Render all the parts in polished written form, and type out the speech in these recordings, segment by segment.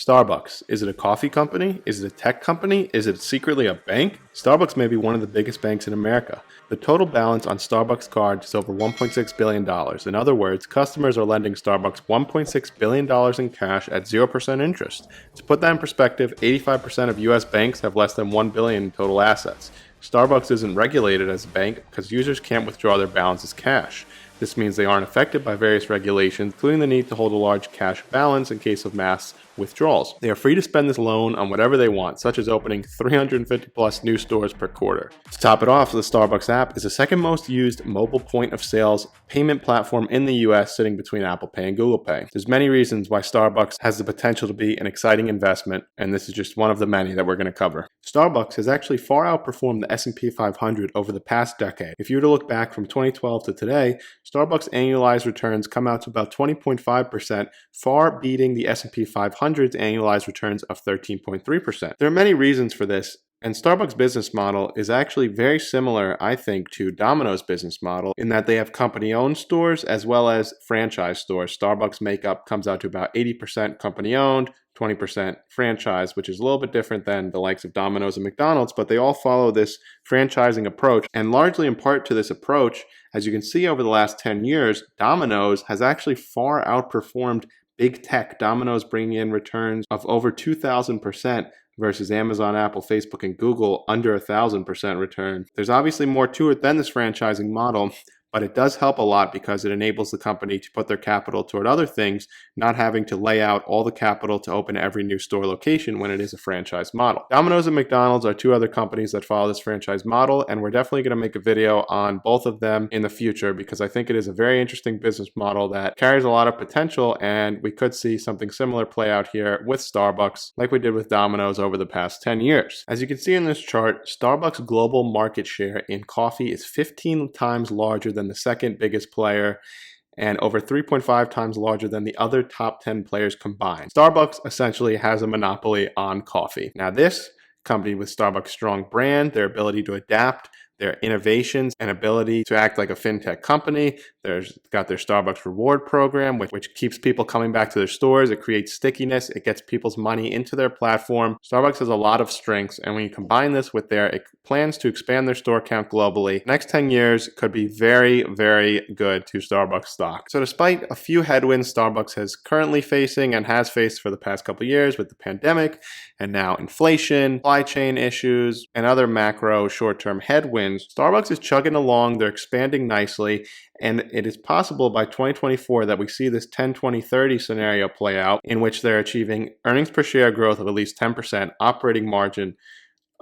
Starbucks. Is it a coffee company? Is it a tech company? Is it secretly a bank? Starbucks may be one of the biggest banks in America. The total balance on Starbucks cards is over $1.6 billion. In other words, customers are lending Starbucks $1.6 billion in cash at 0% interest. To put that in perspective, 85% of US banks have less than $1 billion in total assets. Starbucks isn't regulated as a bank because users can't withdraw their balance as cash. This means they aren't affected by various regulations, including the need to hold a large cash balance in case of mass withdrawals. They are free to spend this loan on whatever they want, such as opening 350 plus new stores per quarter. To top it off, the Starbucks app is the second most used mobile point of sales payment platform in the US, sitting between Apple Pay and Google Pay. There's many reasons why Starbucks has the potential to be an exciting investment, and this is just one of the many that we're going to cover. Starbucks has actually far outperformed the S&P 500 over the past decade. If you were to look back from 2012 to today, Starbucks annualized returns come out to about 20.5%, far beating the S&P 500's annualized returns of 13.3%. There are many reasons for this, and Starbucks' business model is actually very similar, I think, to Domino's business model in that they have company-owned stores as well as franchise stores. Starbucks makeup comes out to about 80% company-owned, 20% franchise, which is a little bit different than the likes of Domino's and McDonald's, but they all follow this franchising approach. And largely in part to this approach, as you can see over the last 10 years, Domino's has actually far outperformed big tech. Domino's bringing in returns of over 2,000% versus Amazon, Apple, Facebook, and Google under 1,000% return. There's obviously more to it than this franchising model, but it does help a lot because it enables the company to put their capital toward other things, not having to lay out all the capital to open every new store location when it is a franchise model. Domino's and McDonald's are two other companies that follow this franchise model, and we're definitely going to make a video on both of them in the future because I think it is a very interesting business model that carries a lot of potential, and we could see something similar play out here with Starbucks like we did with Domino's over the past 10 years. As you can see in this chart, Starbucks' global market share in coffee is 15 times larger than the second biggest player and over 3.5 times larger than the other top 10 players combined. Starbucks essentially has a monopoly on coffee. Now this company with Starbucks' strong brand, their ability to adapt, their innovations and ability to act like a fintech company. There's got their Starbucks reward program, which keeps people coming back to their stores. It creates stickiness. It gets people's money into their platform. Starbucks has a lot of strengths, and when you combine this with their plans to expand their store count globally, next 10 years could be very, very good to Starbucks stock. So despite a few headwinds Starbucks is currently facing and has faced for the past couple of years with the pandemic and now inflation, supply chain issues, and other macro short-term headwinds, Starbucks is chugging along. They're expanding nicely, and it is possible by 2024 that we see this 10-20-30 scenario play out in which they're achieving earnings per share growth of at least 10%, operating margin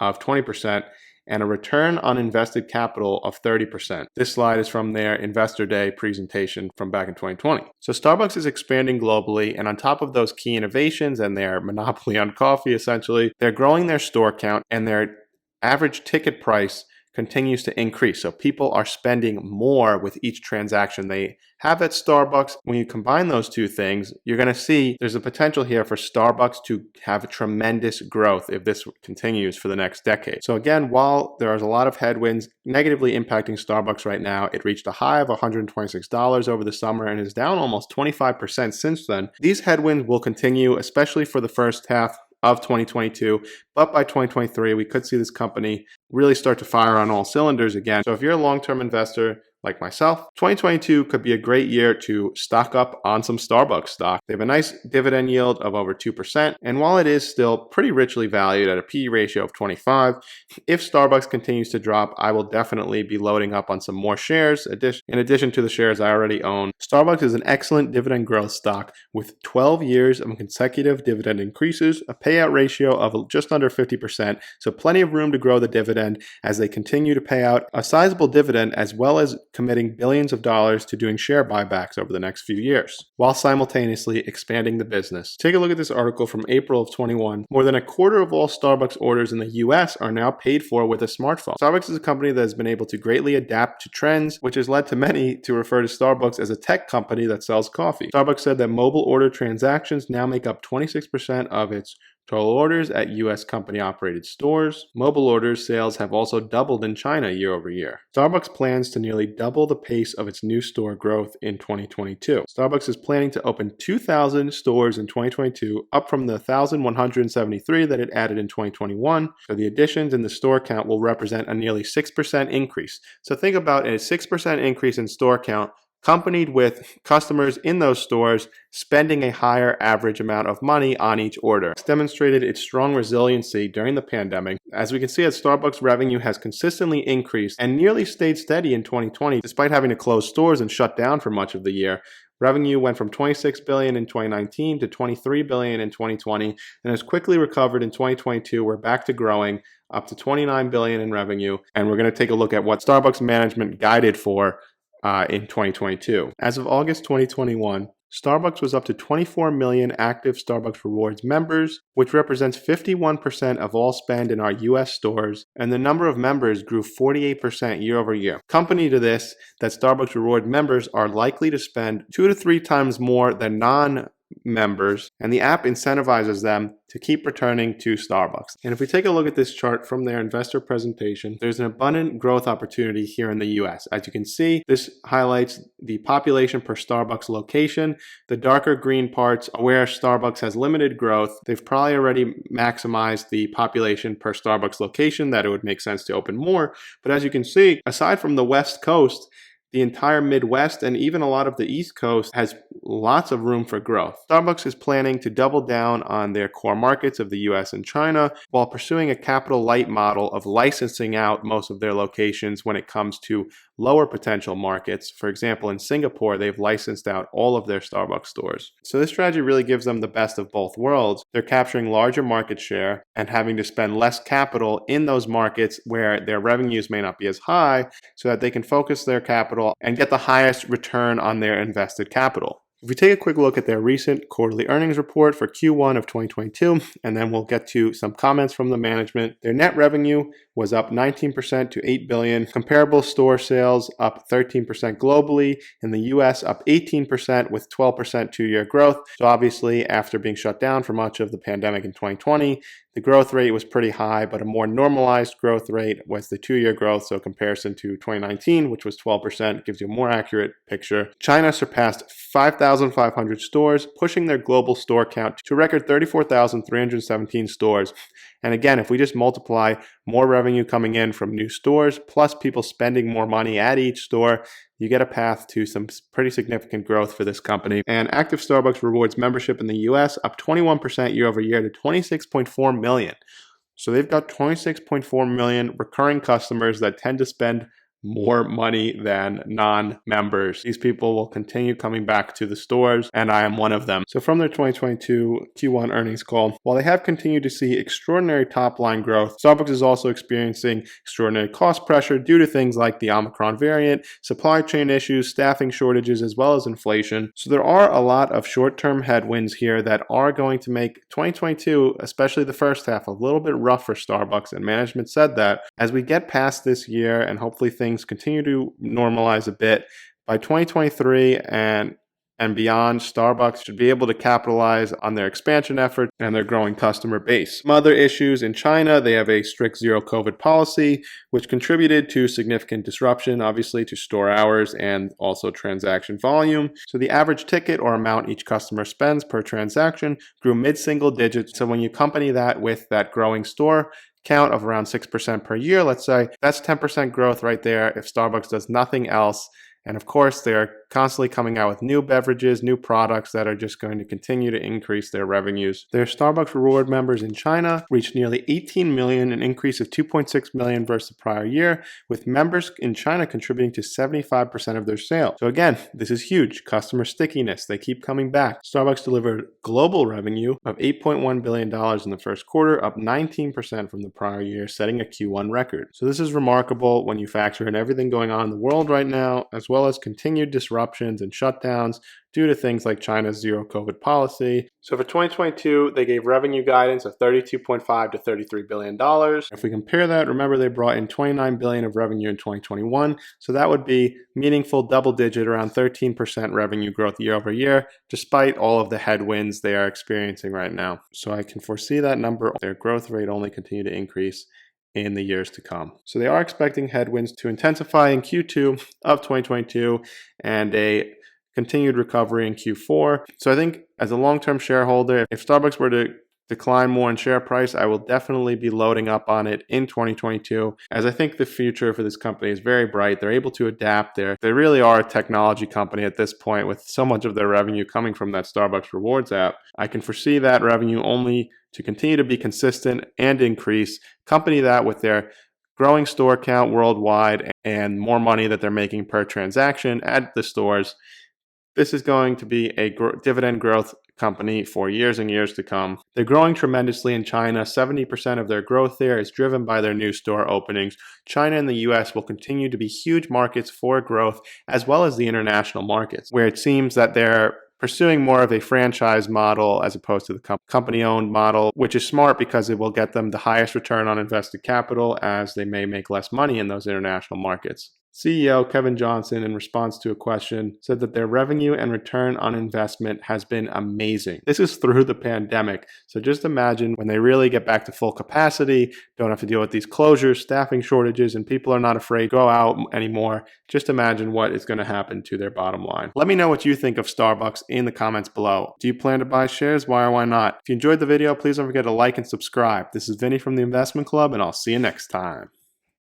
of 20%, and a return on invested capital of 30%. This slide is from their Investor Day presentation from back in 2020. So Starbucks is expanding globally, and on top of those key innovations and their monopoly on coffee, essentially, they're growing their store count, and their average ticket price continues to increase. So people are spending more with each transaction they have at Starbucks. When you combine those two things, you're going to see there's a potential here for Starbucks to have a tremendous growth if this continues for the next decade. So again, while there is a lot of headwinds negatively impacting Starbucks right now, it reached a high of $126 over the summer and is down almost 25% since then. These headwinds will continue, especially for the first half of 2022, but by 2023, we could see this company really start to fire on all cylinders again. So if you're a long-term investor like myself, 2022 could be a great year to stock up on some Starbucks stock. They have a nice dividend yield of over 2%, and while it is still pretty richly valued at a PE ratio of 25, if Starbucks continues to drop, I will definitely be loading up on some more shares in addition to the shares I already own. Starbucks is an excellent dividend growth stock with 12 years of consecutive dividend increases, a payout ratio of just under 50%, so plenty of room to grow the dividend as they continue to pay out a sizable dividend as well as committing billions of dollars to doing share buybacks over the next few years, while simultaneously expanding the business. Take a look at this article from April of 21. More than a quarter of all Starbucks orders in the US are now paid for with a smartphone. Starbucks is a company that has been able to greatly adapt to trends, which has led to many to refer to Starbucks as a tech company that sells coffee. Starbucks said that mobile order transactions now make up 26% of its Total orders at U.S. company-operated stores. Mobile orders sales have also doubled in China year over year. Starbucks plans to nearly double the pace of its new store growth in 2022. Starbucks is planning to open 2,000 stores in 2022, up from the 1,173 that it added in 2021. So the additions in the store count will represent a nearly 6% increase. So think about a 6% increase in store count accompanied with customers in those stores spending a higher average amount of money on each order. It's demonstrated its strong resiliency during the pandemic. As we can see, Starbucks revenue has consistently increased and nearly stayed steady in 2020, despite having to close stores and shut down for much of the year. Revenue went from $26 billion in 2019 to $23 billion in 2020 and has quickly recovered in 2022. We're back to growing up to $29 billion in revenue, and we're going to take a look at what Starbucks management guided for in 2022. As of August 2021, Starbucks was up to 24 million active Starbucks Rewards members, which represents 51% of all spend in our US stores, and the number of members grew 48% year over year. Accompanied to this, that Starbucks Rewards members are likely to spend 2 to 3 times more than non-members, and the app incentivizes them to keep returning to Starbucks. And if we take a look at this chart from their investor presentation, there's an abundant growth opportunity here in the US. As you can see, this highlights the population per Starbucks location. The darker green parts are where Starbucks has limited growth. They've probably already maximized the population per Starbucks location that it would make sense to open more. But as you can see, aside from the West Coast, the entire Midwest and even a lot of the East Coast has lots of room for growth. Starbucks is planning to double down on their core markets of the US and China while pursuing a capital light model of licensing out most of their locations when it comes to lower potential markets. For example, in Singapore, they've licensed out all of their Starbucks stores. So this strategy really gives them the best of both worlds. They're capturing larger market share and having to spend less capital in those markets where their revenues may not be as high so that they can focus their capital and get the highest return on their invested capital. If we take a quick look at their recent quarterly earnings report for Q1 of 2022, and then we'll get to some comments from the management. Their net revenue was up 19% to $8 billion. Comparable store sales up 13% globally. In the US, up 18% with 12% two-year growth. So obviously, after being shut down for much of the pandemic in 2020, the growth rate was pretty high, but a more normalized growth rate was the two-year growth. So comparison to 2019, which was 12%, gives you a more accurate picture. China surpassed 5,500 stores, pushing their global store count to a record 34,317 stores. And again, if we just multiply more revenue coming in from new stores, plus people spending more money at each store, you get a path to some pretty significant growth for this company. And active Starbucks Rewards membership in the US up 21% year over year to 26.4 million. So they've got 26.4 million recurring customers that tend to spend more money than non-members. These people will continue coming back to the stores, and I am one of them. So from their 2022 Q1 earnings call, while they have continued to see extraordinary top-line growth, Starbucks is also experiencing extraordinary cost pressure due to things like the Omicron variant, supply chain issues, staffing shortages, as well as inflation. So there are a lot of short-term headwinds here that are going to make 2022, especially the first half, a little bit rough for Starbucks, and management said that as we get past this year and hopefully things continue to normalize a bit, by 2023 and beyond, Starbucks should be able to capitalize on their expansion efforts and their growing customer base. Some other issues in China, they have a strict zero COVID policy, which contributed to significant disruption, obviously, to store hours and also transaction volume. So the average ticket or amount each customer spends per transaction grew mid-single digits. So when you accompany that with that growing store count of around 6% per year, let's say, that's 10% growth right there if Starbucks does nothing else. And of course, they're constantly coming out with new beverages, new products that are just going to continue to increase their revenues. Their Starbucks Reward members in China reached nearly 18 million, an increase of 2.6 million versus the prior year, with members in China contributing to 75% of their sales. So again, this is huge. Customer stickiness. They keep coming back. Starbucks delivered global revenue of $8.1 billion in the first quarter, up 19% from the prior year, setting a Q1 record. So this is remarkable when you factor in everything going on in the world right now, as well as continued disruptions and shutdowns due to things like China's zero COVID policy. So for 2022, they gave revenue guidance of $32.5 to $33 billion. If we compare that, remember they brought in $29 billion of revenue in 2021. So that would be meaningful double-digit, around 13% revenue growth year over year, despite all of the headwinds they are experiencing right now. So I can foresee that number, their growth rate only continue to increase in the years to come. So they are expecting headwinds to intensify in Q2 of 2022 and a continued recovery in Q4. So I think as a long-term shareholder, if Starbucks were to decline more in share price, I will definitely be loading up on it in 2022, as I think the future for this company is very bright. They're able to adapt. They really are a technology company at this point, with so much of their revenue coming from that Starbucks Rewards app. I can foresee that revenue only to continue to be consistent and increase. Company that with their growing store count worldwide and more money that they're making per transaction at the stores, this is going to be a dividend growth company for years and years to come. They're growing tremendously in China. 70% of their growth there is driven by their new store openings. China and the US will continue to be huge markets for growth, as well as the international markets, where it seems that they're pursuing more of a franchise model as opposed to the company-owned model, which is smart because it will get them the highest return on invested capital, as they may make less money in those international markets. CEO Kevin Johnson, in response to a question, said that their revenue and return on investment has been amazing. This is through the pandemic. So just imagine when they really get back to full capacity, don't have to deal with these closures, staffing shortages, and people are not afraid to go out anymore. Just imagine what is going to happen to their bottom line. Let me know what you think of Starbucks in the comments below. Do you plan to buy shares? Why or why not? If you enjoyed the video, please don't forget to like and subscribe. This is Vinny from the Investment Club, and I'll see you next time.